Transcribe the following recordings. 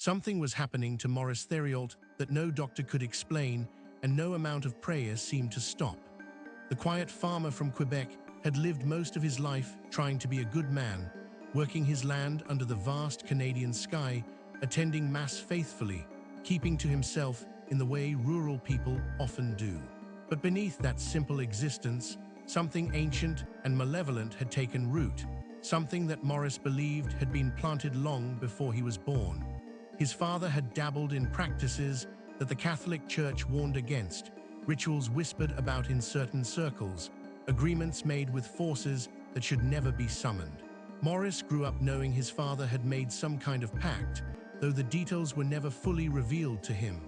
Something was happening to Maurice Therault that no doctor could explain, and no amount of prayer seemed to stop. The quiet farmer from Quebec had lived most of his life trying to be a good man, working his land under the vast Canadian sky, attending Mass faithfully, keeping to himself in the way rural people often do. But beneath that simple existence, something ancient and malevolent had taken root, something that Maurice believed had been planted long before he was born. His father had dabbled in practices that the Catholic Church warned against, rituals whispered about in certain circles, agreements made with forces that should never be summoned. Maurice grew up knowing his father had made some kind of pact, though the details were never fully revealed to him.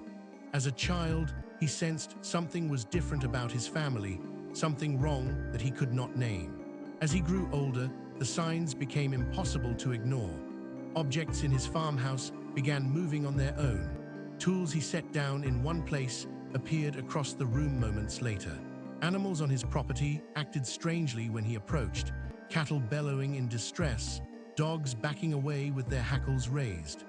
As a child, he sensed something was different about his family, something wrong that he could not name. As he grew older, the signs became impossible to ignore. Objects in his farmhouse began moving on their own. Tools he set down in one place appeared across the room moments later. Animals on his property acted strangely when he approached, cattle bellowing in distress, dogs backing away with their hackles raised.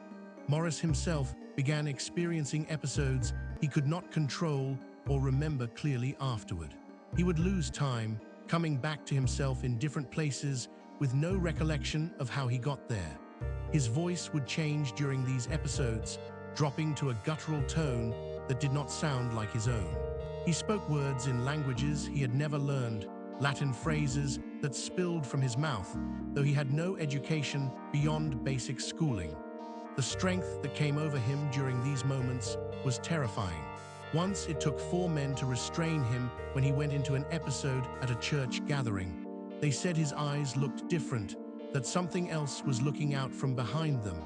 Maurice himself began experiencing episodes he could not control or remember clearly afterward. He would lose time, coming back to himself in different places with no recollection of how he got there. His voice would change during these episodes, dropping to a guttural tone that did not sound like his own. He spoke words in languages he had never learned, Latin phrases that spilled from his mouth, though he had no education beyond basic schooling. The strength that came over him during these moments was terrifying. Once it took 4 men to restrain him when he went into an episode at a church gathering. They said his eyes looked different, that something else was looking out from behind them.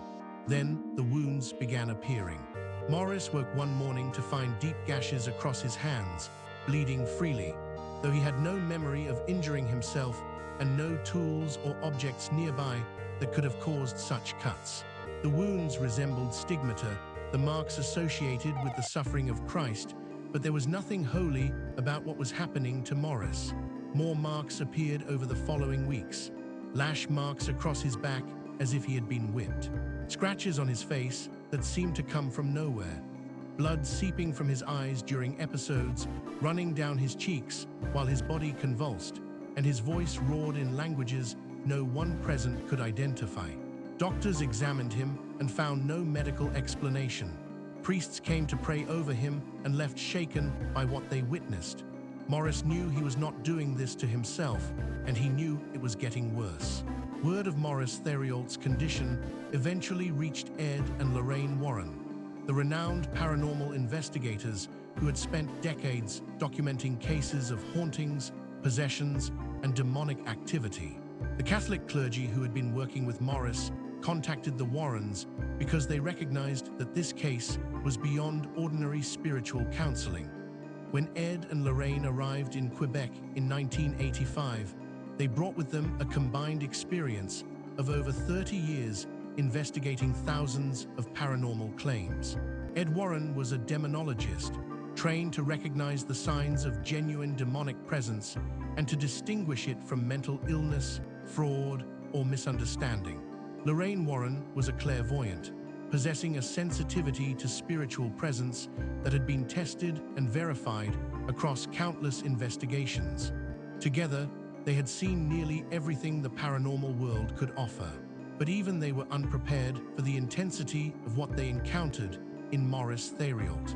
Then the wounds began appearing. Maurice woke one morning to find deep gashes across his hands, bleeding freely, though he had no memory of injuring himself and no tools or objects nearby that could have caused such cuts. The wounds resembled stigmata, the marks associated with the suffering of Christ, but there was nothing holy about what was happening to Maurice. More marks appeared over the following weeks, lash marks across his back as if he had been whipped, scratches on his face that seemed to come from nowhere, blood seeping from his eyes during episodes, running down his cheeks while his body convulsed, and his voice roared in languages no one present could identify. Doctors examined him and found no medical explanation. Priests came to pray over him and left shaken by what they witnessed. Maurice knew he was not doing this to himself, and he knew it was getting worse. Word of Maurice Therault's condition eventually reached Ed and Lorraine Warren, the renowned paranormal investigators who had spent decades documenting cases of hauntings, possessions, and demonic activity. The Catholic clergy who had been working with Maurice contacted the Warrens because they recognized that this case was beyond ordinary spiritual counseling. When Ed and Lorraine arrived in Quebec in 1985, they brought with them a combined experience of over 30 years investigating thousands of paranormal claims. Ed Warren was a demonologist, trained to recognize the signs of genuine demonic presence and to distinguish it from mental illness, fraud, or misunderstanding. Lorraine Warren was a clairvoyant, possessing a sensitivity to spiritual presence that had been tested and verified across countless investigations. Together, they had seen nearly everything the paranormal world could offer, but even they were unprepared for the intensity of what they encountered in Maurice Therault.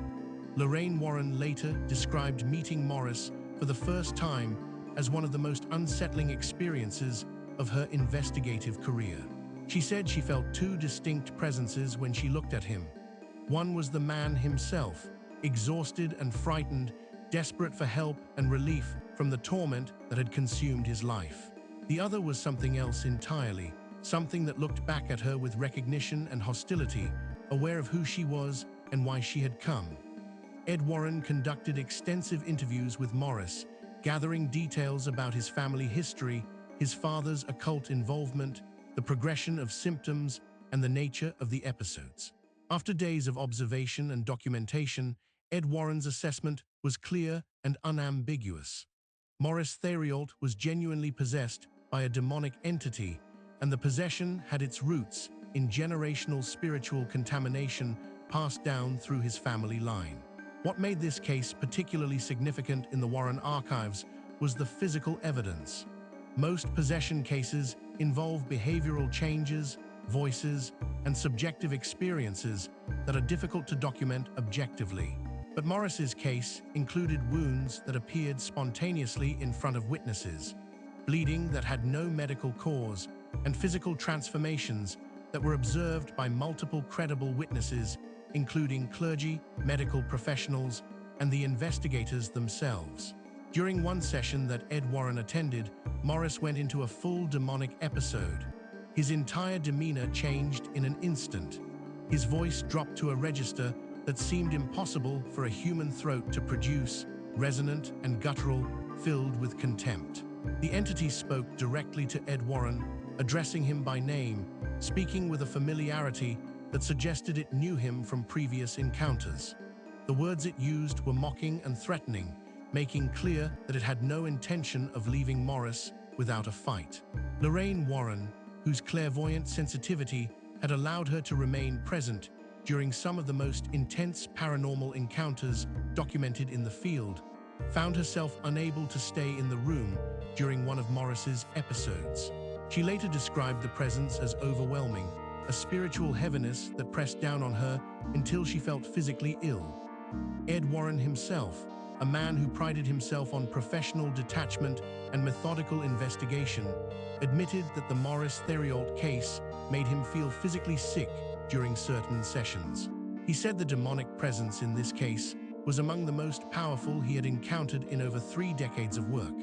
Lorraine Warren later described meeting Maurice for the first time as one of the most unsettling experiences of her investigative career. She said she felt 2 distinct presences when she looked at him. One was the man himself, exhausted and frightened, desperate for help and relief from the torment that had consumed his life. The other was something else entirely, something that looked back at her with recognition and hostility, aware of who she was and why she had come. Ed Warren conducted extensive interviews with Maurice, gathering details about his family history, his father's occult involvement, the progression of symptoms, and the nature of the episodes. After days of observation and documentation, Ed Warren's assessment was clear and unambiguous. Maurice Therault was genuinely possessed by a demonic entity, and the possession had its roots in generational spiritual contamination passed down through his family line. What made this case particularly significant in the Warren archives was the physical evidence. Most possession cases involve behavioral changes, voices, and subjective experiences that are difficult to document objectively. But Maurice's case included wounds that appeared spontaneously in front of witnesses, bleeding that had no medical cause, and physical transformations that were observed by multiple credible witnesses, including clergy, medical professionals, and the investigators themselves. During one session that Ed Warren attended, Maurice went into a full demonic episode. His entire demeanor changed in an instant. His voice dropped to a register that seemed impossible for a human throat to produce, resonant and guttural, filled with contempt. The entity spoke directly to Ed Warren, addressing him by name, speaking with a familiarity that suggested it knew him from previous encounters. The words it used were mocking and threatening, making clear that it had no intention of leaving Maurice without a fight. Lorraine Warren, whose clairvoyant sensitivity had allowed her to remain present during some of the most intense paranormal encounters documented in the field, found herself unable to stay in the room during one of Maurice's episodes. She later described the presence as overwhelming, a spiritual heaviness that pressed down on her until she felt physically ill. Ed Warren himself, a man who prided himself on professional detachment and methodical investigation, admitted that the Maurice Therault case made him feel physically sick during certain sessions. He said the demonic presence in this case was among the most powerful he had encountered in over 3 decades of work.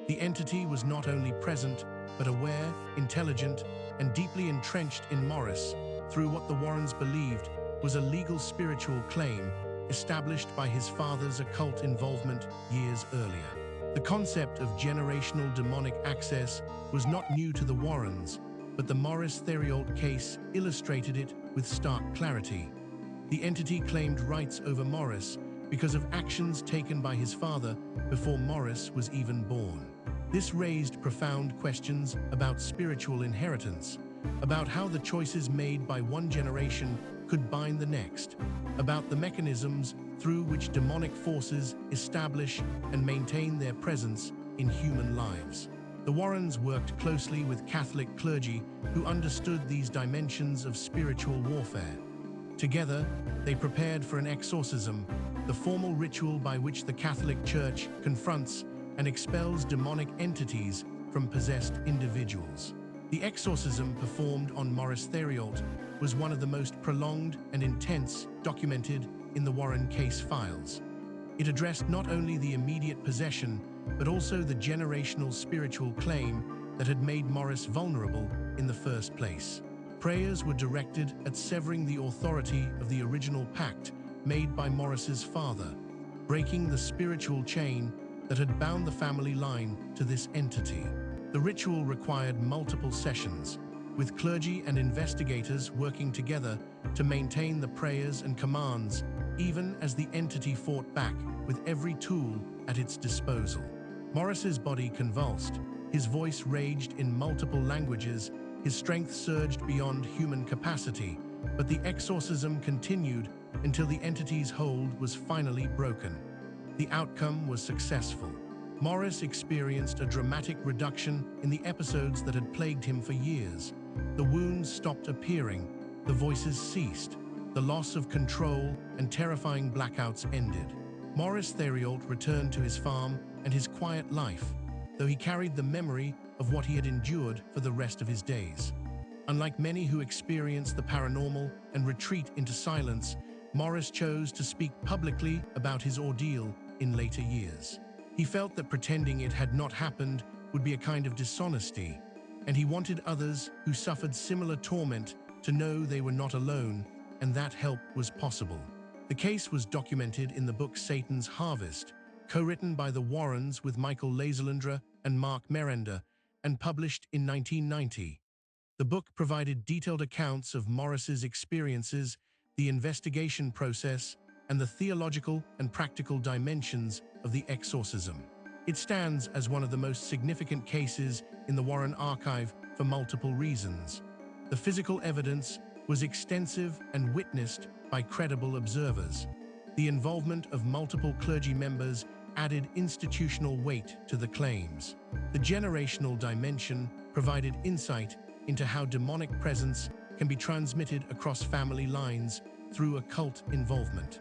The entity was not only present, but aware, intelligent, and deeply entrenched in Maurice through what the Warrens believed was a legal spiritual claim established by his father's occult involvement years earlier. The concept of generational demonic access was not new to the Warrens, but the Maurice Therault case illustrated it with stark clarity. The entity claimed rights over Maurice because of actions taken by his father before Maurice was even born. This raised profound questions about spiritual inheritance, about how the choices made by one generation could bind the next, about the mechanisms through which demonic forces establish and maintain their presence in human lives. The Warrens worked closely with Catholic clergy who understood these dimensions of spiritual warfare. Together, they prepared for an exorcism, the formal ritual by which the Catholic Church confronts and expels demonic entities from possessed individuals. The exorcism performed on Maurice Therault was one of the most prolonged and intense documented in the Warren case files. It addressed not only the immediate possession, but also the generational spiritual claim that had made Maurice vulnerable in the first place. Prayers were directed at severing the authority of the original pact made by Maurice's father, breaking the spiritual chain that had bound the family line to this entity. The ritual required multiple sessions, with clergy and investigators working together to maintain the prayers and commands, even as the entity fought back with every tool at its disposal. Maurice's body convulsed, his voice raged in multiple languages, his strength surged beyond human capacity, but the exorcism continued until the entity's hold was finally broken. The outcome was successful. Maurice experienced a dramatic reduction in the episodes that had plagued him for years. The wounds stopped appearing, the voices ceased, the loss of control and terrifying blackouts ended. Maurice Therault returned to his farm and his quiet life, though he carried the memory of what he had endured for the rest of his days. Unlike many who experience the paranormal and retreat into silence, Maurice chose to speak publicly about his ordeal in later years. He felt that pretending it had not happened would be a kind of dishonesty, and he wanted others who suffered similar torment to know they were not alone and that help was possible. The case was documented in the book Satan's Harvest, co-written by the Warrens with Michael Lazalandra and Mark Merenda, and published in 1990. The book provided detailed accounts of Maurice's experiences, the investigation process, and the theological and practical dimensions of the exorcism. It stands as one of the most significant cases in the Warren archive for multiple reasons. The physical evidence was extensive and witnessed by credible observers. The involvement of multiple clergy members added institutional weight to the claims. The generational dimension provided insight into how demonic presence can be transmitted across family lines through occult involvement.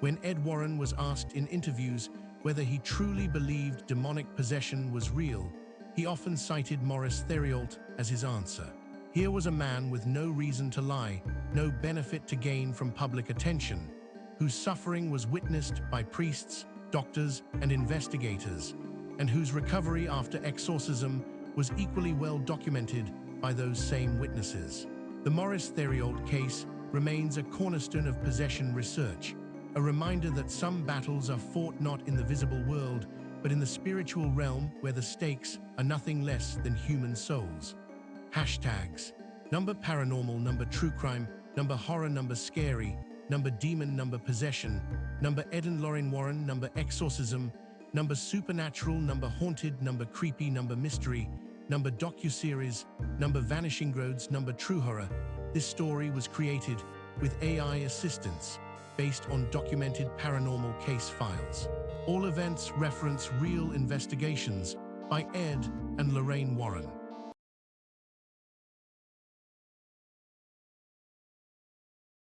When Ed Warren was asked in interviews whether he truly believed demonic possession was real, he often cited Maurice Therault as his answer. Here was a man with no reason to lie, no benefit to gain from public attention, whose suffering was witnessed by priests, doctors, and investigators, and whose recovery after exorcism was equally well documented by those same witnesses. The Maurice Therault case remains a cornerstone of possession research, a reminder that some battles are fought not in the visible world, but in the spiritual realm where the stakes are nothing less than human souls. Hashtags: number paranormal, number true crime, number horror, number scary, number demon, number possession, number Ed and Lorraine Warren, number exorcism, number supernatural, number haunted, number creepy, number mystery, number docuseries, number Vanishing Roads, number true horror. This story was created with AI assistance based on documented paranormal case files. All events reference real investigations by Ed and Lorraine Warren.